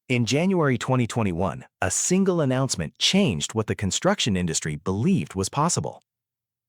In January 2021, a single announcement changed what the construction industry believed was possible.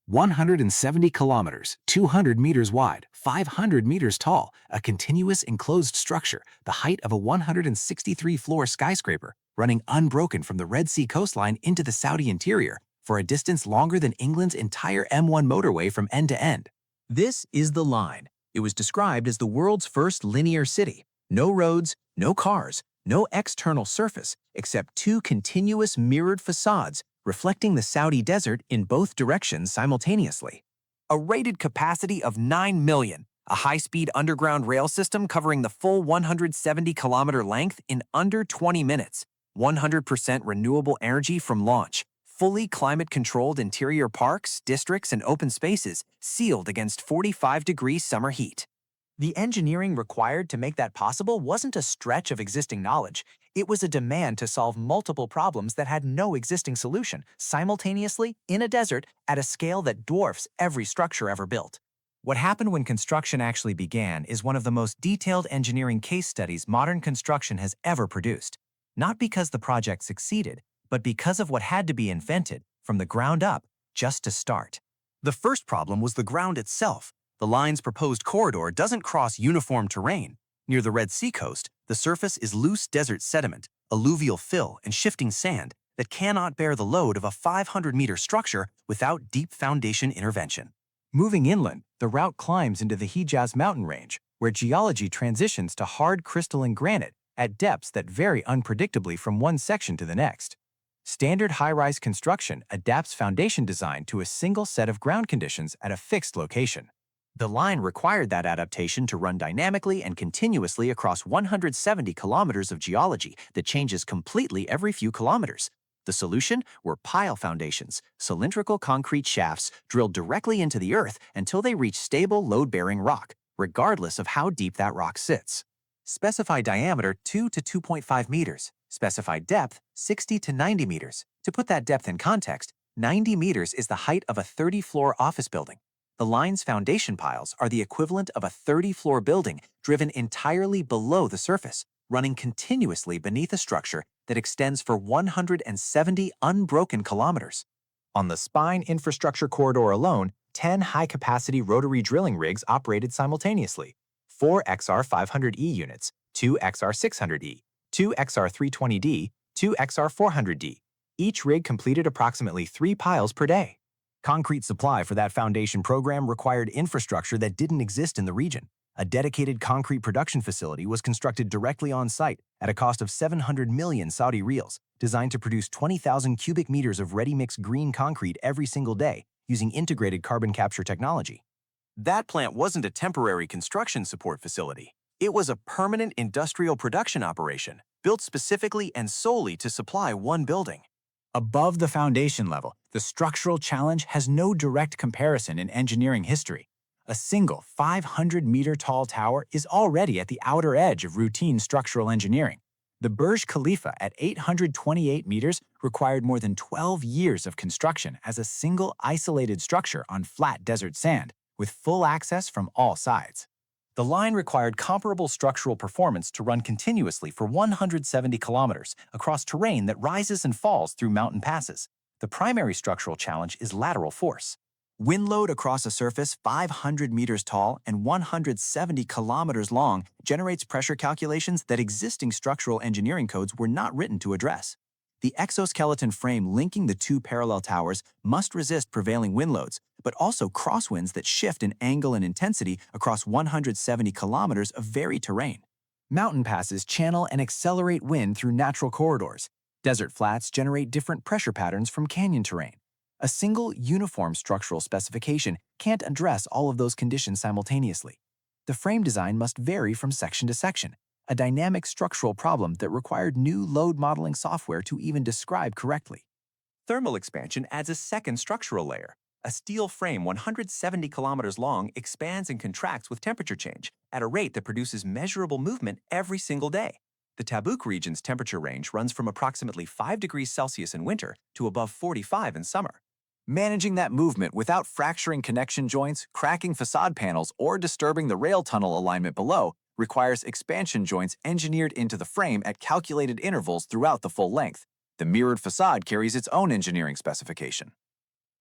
170 kilometers, 200 meters wide, 500 meters tall, a continuous enclosed structure, the height of a 163-floor skyscraper, running unbroken from the Red Sea coastline into the Saudi interior for a distance longer than England's entire M1 motorway from end to end. This is the line. It was described as the world's first linear city. No roads, no cars, no external surface, except two continuous mirrored facades reflecting the Saudi desert in both directions simultaneously. A rated capacity of 9 million, a high-speed underground rail system covering the full 170-kilometer length in under 20 minutes, 100% renewable energy from launch, fully climate-controlled interior parks, districts, and open spaces sealed against 45-degree summer heat. The engineering required to make that possible wasn't a stretch of existing knowledge. It was a demand to solve multiple problems that had no existing solution, simultaneously in a desert at a scale that dwarfs every structure ever built. What happened when construction actually began is one of the most detailed engineering case studies modern construction has ever produced. Not because the project succeeded, but because of what had to be invented from the ground up just to start. The first problem was the ground itself. The line's proposed corridor doesn't cross uniform terrain. Near the Red Sea coast, the surface is loose desert sediment, alluvial fill, and shifting sand that cannot bear the load of a 500-meter structure without deep foundation intervention. Moving inland, the route climbs into the Hejaz mountain range, where geology transitions to hard crystalline granite at depths that vary unpredictably from one section to the next. Standard high-rise construction adapts foundation design to a single set of ground conditions at a fixed location. The line required that adaptation to run dynamically and continuously across 170 kilometers of geology that changes completely every few kilometers. The solution were pile foundations, cylindrical concrete shafts drilled directly into the earth until they reach stable load-bearing rock, regardless of how deep that rock sits. Specified diameter 2 to 2.5 meters. Specified depth 60 to 90 meters. To put that depth in context, 90 meters is the height of a 30-floor office building. The line's foundation piles are the equivalent of a 30-floor building driven entirely below the surface, running continuously beneath a structure that extends for 170 unbroken kilometers. On the spine infrastructure corridor alone, 10 high-capacity rotary drilling rigs operated simultaneously, 4 XR500E units, 2 XR600E, 2 XR320D, 2 XR400D. Each rig completed approximately 3 piles per day. Concrete supply for that foundation program required infrastructure that didn't exist in the region. A dedicated concrete production facility was constructed directly on site at a cost of 700 million Saudi riyals, designed to produce 20,000 cubic meters of ready-mix green concrete every single day using integrated carbon capture technology. That plant wasn't a temporary construction support facility. It was a permanent industrial production operation, built specifically and solely to supply one building. Above the foundation level, the structural challenge has no direct comparison in engineering history. A single 500-meter-tall tower is already at the outer edge of routine structural engineering. The Burj Khalifa at 828 meters required more than 12 years of construction as a single isolated structure on flat desert sand, with full access from all sides. The line required comparable structural performance to run continuously for 170 kilometers across terrain that rises and falls through mountain passes. The primary structural challenge is lateral force. Wind load across a surface 500 meters tall and 170 kilometers long generates pressure calculations that existing structural engineering codes were not written to address. The exoskeleton frame linking the two parallel towers must resist prevailing wind loads, but also crosswinds that shift in angle and intensity across 170 kilometers of varied terrain. Mountain passes channel and accelerate wind through natural corridors. Desert flats generate different pressure patterns from canyon terrain. A single, uniform structural specification can't address all of those conditions simultaneously. The frame design must vary from section to section, a dynamic structural problem that required new load modeling software to even describe correctly. Thermal expansion adds a second structural layer. A steel frame 170 kilometers long expands and contracts with temperature change at a rate that produces measurable movement every single day. The Tabuk region's temperature range runs from approximately 5 degrees Celsius in winter to above 45 in summer. Managing that movement without fracturing connection joints, cracking facade panels, or disturbing the rail tunnel alignment below requires expansion joints engineered into the frame at calculated intervals throughout the full length. The mirrored facade carries its own engineering specification.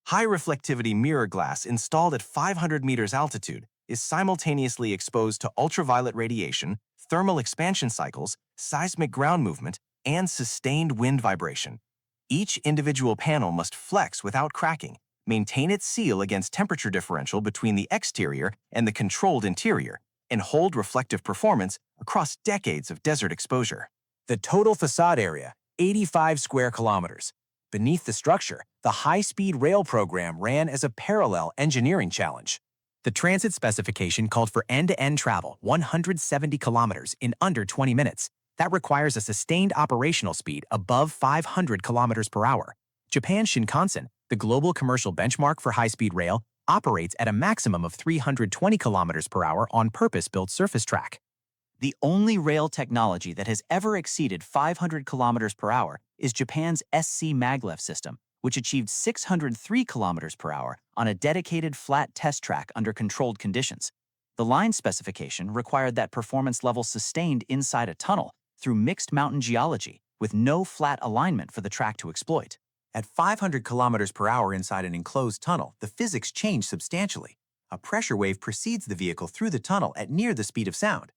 High reflectivity mirror glass installed at 500 meters altitude is simultaneously exposed to ultraviolet radiation, thermal expansion cycles, seismic ground movement, and sustained wind vibration. Each individual panel must flex without cracking, maintain its seal against temperature differential between the exterior and the controlled interior, and hold reflective performance across decades of desert exposure. The total facade area, 85 square kilometers. Beneath the structure, the high-speed rail program ran as a parallel engineering challenge. The transit specification called for end-to-end travel 170 kilometers in under 20 minutes. That requires a sustained operational speed above 500 kilometers per hour. Japan's Shinkansen, the global commercial benchmark for high-speed rail, operates at a maximum of 320 kilometers per hour on purpose-built surface track. The only rail technology that has ever exceeded 500 kilometers per hour is Japan's SC maglev system, which achieved 603 kilometers per hour on a dedicated flat test track under controlled conditions. The line specification required that performance level sustained inside a tunnel through mixed mountain geology with no flat alignment for the track to exploit. At 500 kilometers per hour inside an enclosed tunnel, the physics change substantially. A pressure wave precedes the vehicle through the tunnel at near the speed of sound.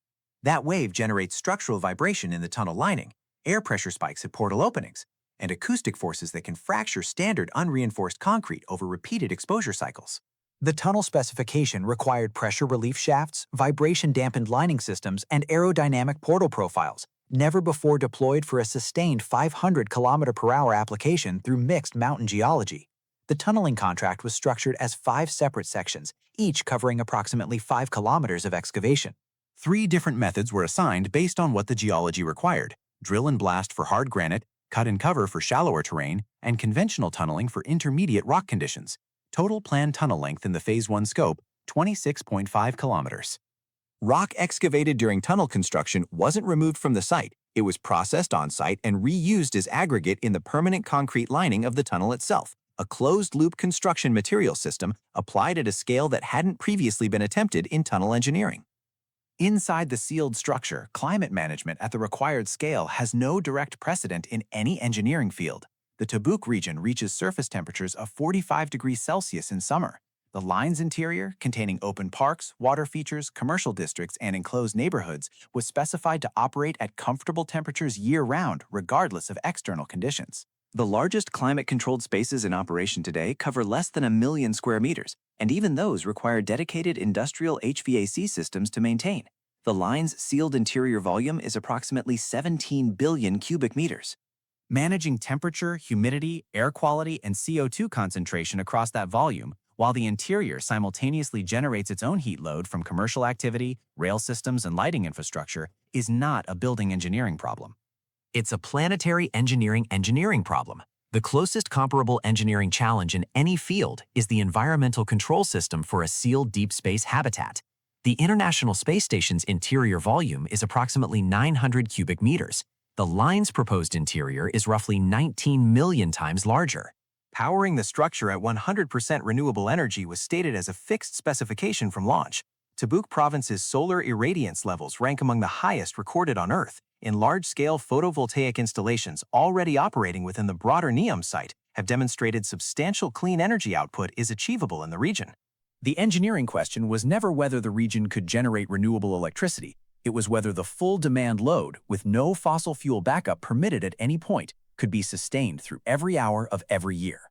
That wave generates structural vibration in the tunnel lining, air pressure spikes at portal openings, and acoustic forces that can fracture standard unreinforced concrete over repeated exposure cycles. The tunnel specification required pressure relief shafts, vibration-dampened lining systems, and aerodynamic portal profiles, never before deployed for a sustained 500 km/h application through mixed mountain geology. The tunneling contract was structured as 5 separate sections, each covering approximately 5 kilometers of excavation. 3 different methods were assigned based on what the geology required: drill and blast for hard granite, cut and cover for shallower terrain, and conventional tunneling for intermediate rock conditions. Total planned tunnel length in the Phase 1 scope, 26.5 kilometers. Rock excavated during tunnel construction wasn't removed from the site. It was processed on-site and reused as aggregate in the permanent concrete lining of the tunnel itself, a closed-loop construction material system applied at a scale that hadn't previously been attempted in tunnel engineering. Inside the sealed structure, climate management at the required scale has no direct precedent in any engineering field. The Tabuk region reaches surface temperatures of 45 degrees Celsius in summer. The line's interior, containing open parks, water features, commercial districts, and enclosed neighborhoods, was specified to operate at comfortable temperatures year-round, regardless of external conditions. The largest climate-controlled spaces in operation today cover less than 1 million square meters, and even those require dedicated industrial HVAC systems to maintain. The line's sealed interior volume is approximately 17 billion cubic meters. Managing temperature, humidity, air quality, and CO2 concentration across that volume, while the interior simultaneously generates its own heat load from commercial activity, rail systems, and lighting infrastructure, is not a building engineering problem. It's a planetary engineering problem. The closest comparable engineering challenge in any field is the environmental control system for a sealed deep space habitat. The International Space Station's interior volume is approximately 900 cubic meters. The line's proposed interior is roughly 19 million times larger. Powering the structure at 100% renewable energy was stated as a fixed specification from launch. Tabuk Province's solar irradiance levels rank among the highest recorded on Earth. In large-scale photovoltaic installations already operating within the broader NEOM site have demonstrated substantial clean energy output is achievable in the region. The engineering question was never whether the region could generate renewable electricity. It was whether the full demand load, with no fossil fuel backup permitted at any point, could be sustained through every hour of every year.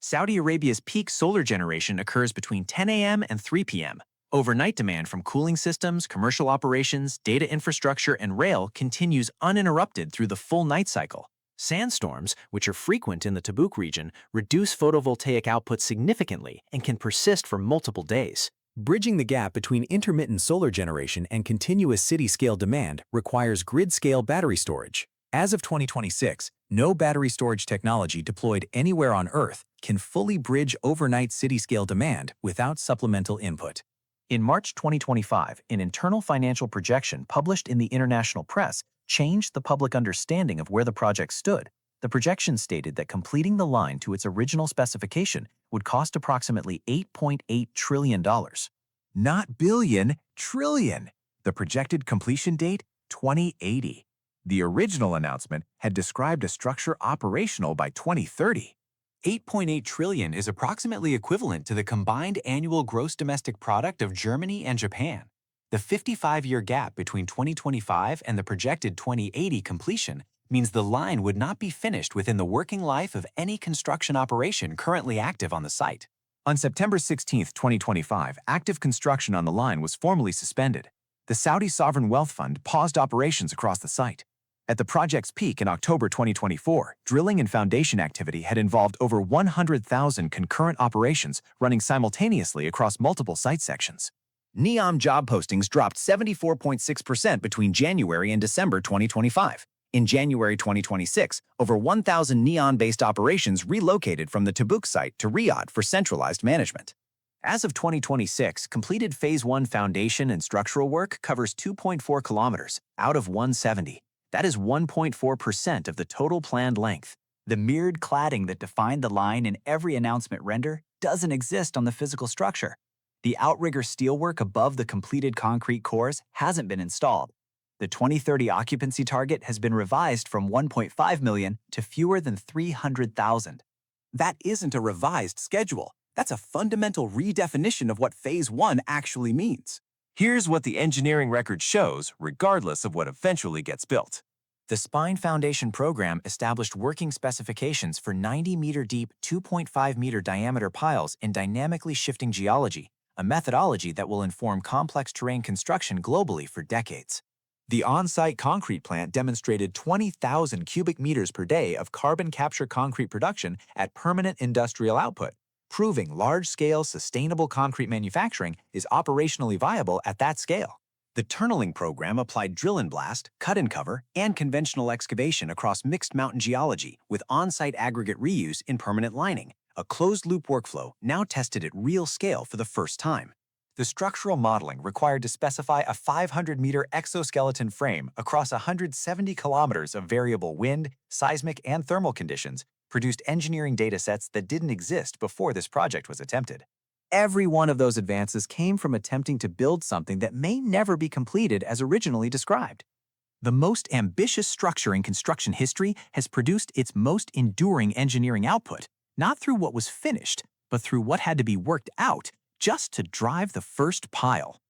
Saudi Arabia's peak solar generation occurs between 10 a.m. and 3 p.m. Overnight demand from cooling systems, commercial operations, data infrastructure, and rail continues uninterrupted through the full night cycle. Sandstorms, which are frequent in the Tabuk region, reduce photovoltaic output significantly and can persist for multiple days. Bridging the gap between intermittent solar generation and continuous city-scale demand requires grid-scale battery storage. As of 2026, no battery storage technology deployed anywhere on Earth can fully bridge overnight city-scale demand without supplemental input. In March 2025, an internal financial projection published in the international press changed the public understanding of where the project stood. The projection stated that completing the line to its original specification would cost approximately $8.8 trillion. Not billion, trillion. The projected completion date, 2080. The original announcement had described a structure operational by 2030. 8.8 trillion is approximately equivalent to the combined annual gross domestic product of Germany and Japan. The 55-year gap between 2025 and the projected 2080 completion means the line would not be finished within the working life of any construction operation currently active on the site. On September 16, 2025, active construction on the line was formally suspended. The Saudi Sovereign Wealth Fund paused operations across the site. At the project's peak in October 2024, drilling and foundation activity had involved over 100,000 concurrent operations running simultaneously across multiple site sections. NEOM job postings dropped 74.6% between January and December 2025. In January 2026, over 1,000 NEOM-based operations relocated from the Tabuk site to Riyadh for centralized management. As of 2026, completed Phase 1 foundation and structural work covers 2.4 kilometers out of 170. That is 1.4% of the total planned length. The mirrored cladding that defined the line in every announcement render doesn't exist on the physical structure. The outrigger steelwork above the completed concrete cores hasn't been installed. The 2030 occupancy target has been revised from 1.5 million to fewer than 300,000. That isn't a revised schedule. That's a fundamental redefinition of what Phase 1 actually means. Here's what the engineering record shows, regardless of what eventually gets built. The Spine Foundation Program established working specifications for 90-meter-deep, 2.5-meter diameter piles in dynamically shifting geology, a methodology that will inform complex terrain construction globally for decades. The on-site concrete plant demonstrated 20,000 cubic meters per day of carbon capture concrete production at permanent industrial output, proving large-scale sustainable concrete manufacturing is operationally viable at that scale. The tunneling program applied drill and blast, cut and cover, and conventional excavation across mixed mountain geology with on-site aggregate reuse in permanent lining, a closed-loop workflow now tested at real scale for the first time. The structural modeling required to specify a 500-meter exoskeleton frame across 170 kilometers of variable wind, seismic, and thermal conditions produced engineering datasets that didn't exist before this project was attempted. Every one of those advances came from attempting to build something that may never be completed as originally described. The most ambitious structure in construction history has produced its most enduring engineering output, not through what was finished, but through what had to be worked out just to drive the first pile.